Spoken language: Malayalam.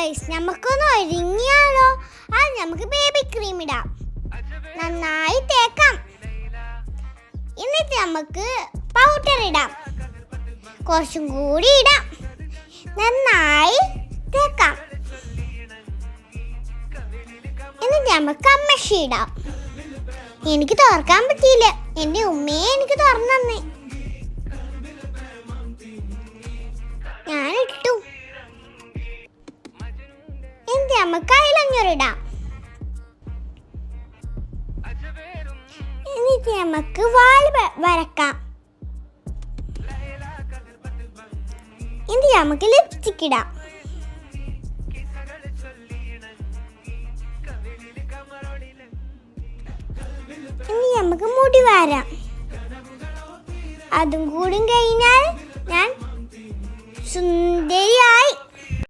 ഗൈസ്, നമുക്കൊന്ന് ഒരുങ്ങിയാലോ? നമുക്ക് ബേബി ക്രീം ഇടാം, നന്നായി തേക്കാം. എന്നിട്ട് നമുക്ക് പൗഡർ ഇടാം, കുറച്ചും കൂടി ഇടാം, നന്നായി തേക്കാം. എന്നിട്ട് നമുക്ക് കമ്മഷി ഇടാം. എനിക്ക് തുറക്കാൻ പറ്റിയില്ല, എൻ്റെ ഉമ്മയെ എനിക്ക് തുറന്നു തന്നെ. ഞാൻ ഇട്ടു. എന്നിട്ട് നമുക്ക് ഐലൈനർ എന്നിട്ട് നമുക്ക് വാൽ വരക്കാം. എന്നിട്ട് നമുക്ക് ലിപ്സ്റ്റിക് ഇടാം. ഇനി നമുക്ക് മുടി വാരാം. അതും കൂടി കഴിഞ്ഞാൽ ഞാൻ സുന്ദരിയായി.